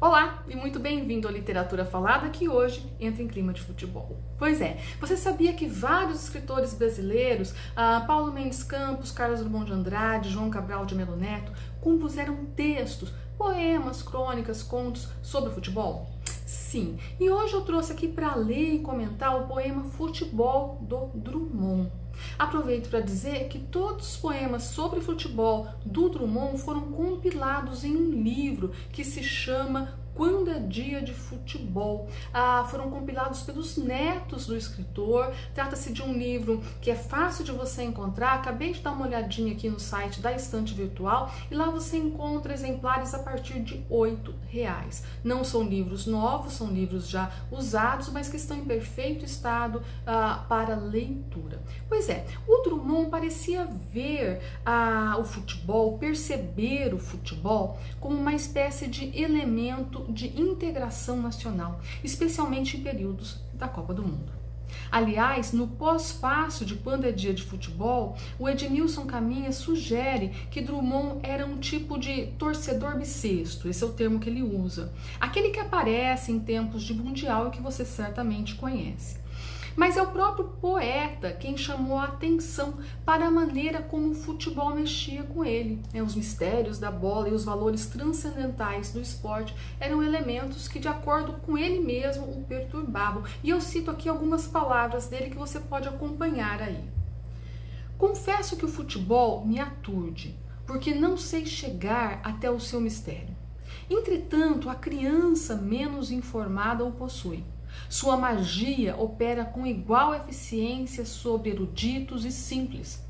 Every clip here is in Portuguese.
Olá e muito bem-vindo à Literatura Falada, que hoje entra em clima de futebol. Pois é, você sabia que vários escritores brasileiros, Paulo Mendes Campos, Carlos Drummond de Andrade, João Cabral de Melo Neto, compuseram textos, poemas, crônicas, contos sobre futebol? Sim, e hoje eu trouxe aqui para ler e comentar o poema Futebol do Drummond. Aproveito para dizer que todos os poemas sobre futebol do Drummond foram compilados em um livro que se chama Quando é Dia de Futebol. Foram compilados pelos netos do escritor. Trata-se de um livro que é fácil de você encontrar. Acabei de dar uma olhadinha aqui no site da Estante Virtual e lá você encontra exemplares a partir de R$8. Não são livros novos, são livros já usados, mas que estão em perfeito estado para leitura. Pois é, o Drummond parecia ver o futebol, perceber o futebol como uma espécie de elemento de integração nacional, especialmente em períodos da Copa do Mundo. Aliás, no pós-fácil de Quando é Dia de Futebol, o Edmilson Caminha sugere que Drummond era um tipo de torcedor bissexto, esse é o termo que ele usa, aquele que aparece em tempos de Mundial e que você certamente conhece. Mas é o próprio poeta quem chamou a atenção para a maneira como o futebol mexia com ele. Os mistérios da bola e os valores transcendentais do esporte eram elementos que, de acordo com ele mesmo, o perturbavam. E eu cito aqui algumas palavras dele que você pode acompanhar aí. Confesso que o futebol me aturde, porque não sei chegar até o seu mistério. Entretanto, a criança menos informada o possui. Sua magia opera com igual eficiência sobre eruditos e simples.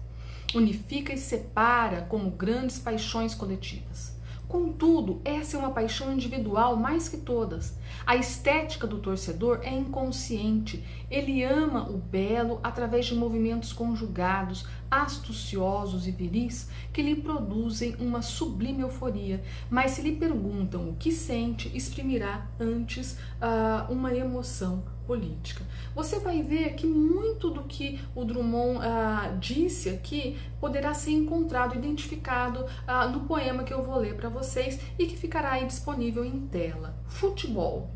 Unifica e separa como grandes paixões coletivas. Contudo, essa é uma paixão individual mais que todas. A estética do torcedor é inconsciente. Ele ama o belo através de movimentos conjugados, astuciosos e viris, que lhe produzem uma sublime euforia. Mas se lhe perguntam o que sente, exprimirá antes uma emoção política. Você vai ver que muito do que o Drummond disse aqui poderá ser encontrado, identificado no poema que eu vou ler para vocês e que ficará aí disponível em tela. Futebol.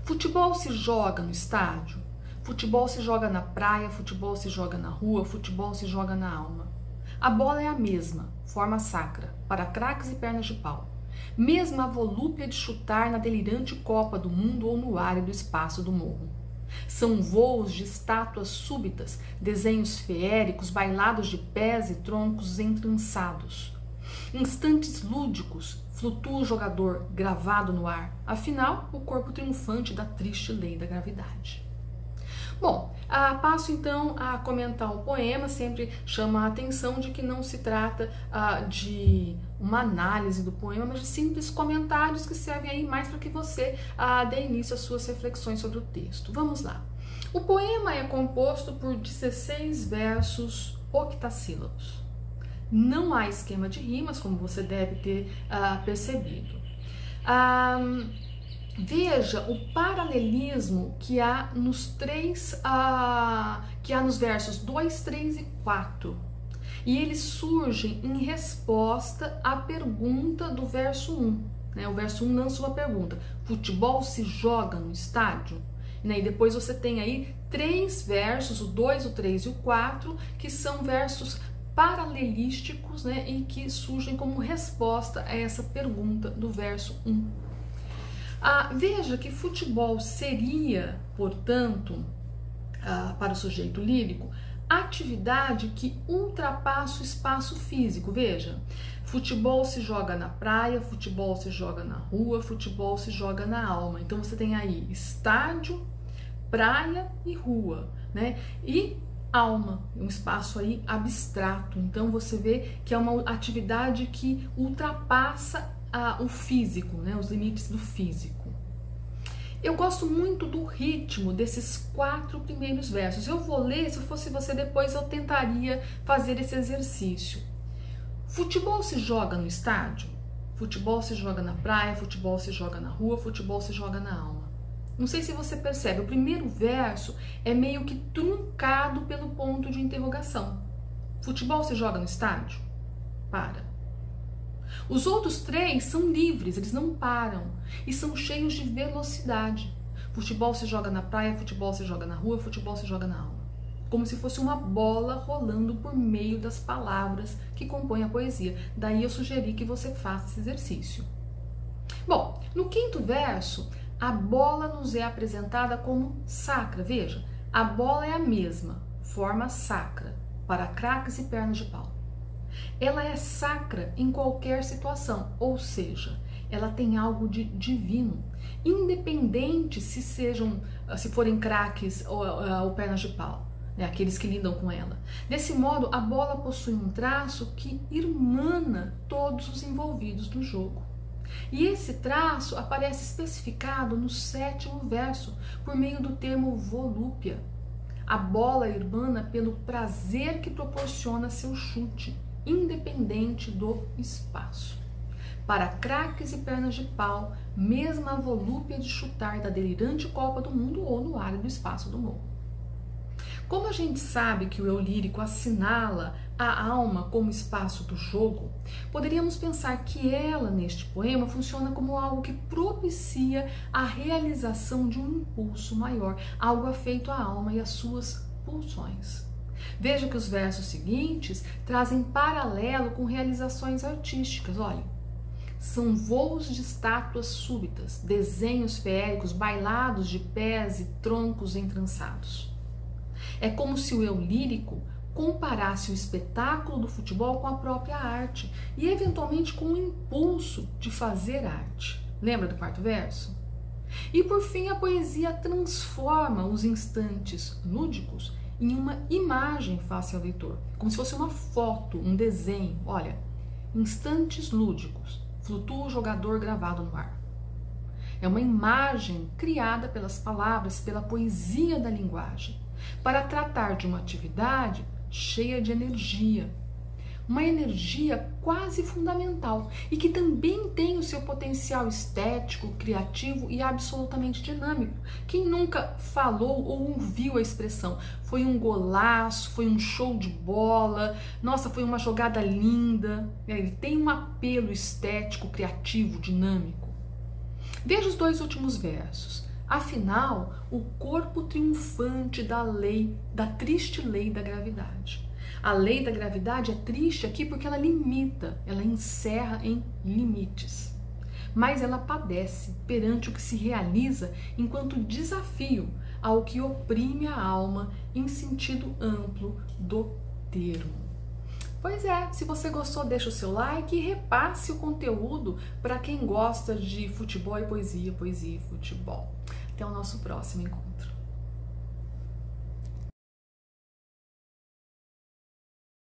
Futebol se joga no estádio, futebol se joga na praia, futebol se joga na rua, futebol se joga na alma. A bola é a mesma, forma sacra, para craques e pernas de pau. Mesma a volúpia de chutar na delirante Copa do Mundo ou no árido espaço do morro. São voos de estátuas súbitas, desenhos feéricos, bailados de pés e troncos entrançados. Instantes lúdicos, flutua o jogador gravado no ar, afinal, o corpo triunfante da triste lei da gravidade. Bom, passo então a comentar o poema, sempre chama a atenção de que não se trata de uma análise do poema, mas de simples comentários que servem aí mais para que você dê início às suas reflexões sobre o texto. Vamos lá. O poema é composto por 16 versos octassílabos. Não há esquema de rimas, como você deve ter percebido. Veja o paralelismo que há nos versos 2, 3 e 4. E eles surgem em resposta à pergunta do verso 1. O verso 1 lança uma pergunta: futebol se joga no estádio? E depois você tem aí 3 versos, o 2, o 3 e o 4, que são versos paralelísticos, e que surgem como resposta a essa pergunta do verso 1. Veja que futebol seria, portanto, para o sujeito lírico, atividade que ultrapassa o espaço físico. Veja, futebol se joga na praia, futebol se joga na rua, futebol se joga na alma. Então você tem aí estádio, praia e rua, e alma, um espaço aí abstrato. Então você vê que é uma atividade que ultrapassa o físico, os limites do físico. Eu gosto muito do ritmo desses 4 primeiros versos. Eu vou ler, se eu fosse você depois eu tentaria fazer esse exercício. Futebol se joga no estádio, futebol se joga na praia, futebol se joga na rua, futebol se joga na alma. Não sei se você percebe, o primeiro verso é meio que truncado pelo ponto de interrogação. Futebol se joga no estádio? Para. Os outros 3 são livres, eles não param e são cheios de velocidade. Futebol se joga na praia, futebol se joga na rua, futebol se joga na alma. Como se fosse uma bola rolando por meio das palavras que compõem a poesia. Daí eu sugeri que você faça esse exercício. Bom, no 5º verso, a bola nos é apresentada como sacra. Veja, a bola é a mesma, forma sacra, para craques e pernas de pau. Ela é sacra em qualquer situação, ou seja, ela tem algo de divino, independente se forem craques ou pernas de pau, né, aqueles que lidam com ela. Desse modo, a bola possui um traço que irmana todos os envolvidos no jogo. E esse traço aparece especificado no 7º verso, por meio do termo volúpia. A bola irmana pelo prazer que proporciona seu chute, independente do espaço. Para craques e pernas de pau, mesmo a volúpia de chutar da delirante Copa do Mundo ou no árido espaço do morro. Como a gente sabe que o eu lírico assinala a alma como espaço do jogo, poderíamos pensar que ela, neste poema, funciona como algo que propicia a realização de um impulso maior, algo afeito à alma e às suas pulsões. Veja que os versos seguintes trazem paralelo com realizações artísticas. Olha, são voos de estátuas súbitas, desenhos feéricos, bailados de pés e troncos entrançados. É como se o eu lírico comparasse o espetáculo do futebol com a própria arte e, eventualmente, com o impulso de fazer arte. Lembra do 4º verso? E, por fim, a poesia transforma os instantes lúdicos em uma imagem fácil ao leitor, como se fosse uma foto, um desenho. Olha, instantes lúdicos, flutua o jogador gravado no ar. É uma imagem criada pelas palavras, pela poesia da linguagem, para tratar de uma atividade cheia de energia. Uma energia quase fundamental e que também tem o seu potencial estético, criativo e absolutamente dinâmico. Quem nunca falou ou ouviu a expressão foi um golaço, foi um show de bola, nossa, foi uma jogada linda. Ele tem um apelo estético, criativo, dinâmico. Veja os 2 últimos versos. Afinal, o corpo triunfante da triste lei da gravidade. A lei da gravidade é triste aqui porque ela limita, ela encerra em limites. Mas ela padece perante o que se realiza enquanto desafio ao que oprime a alma em sentido amplo do termo. Pois é, se você gostou, deixa o seu like e repasse o conteúdo para quem gosta de futebol e poesia, poesia e futebol. Até o nosso próximo encontro.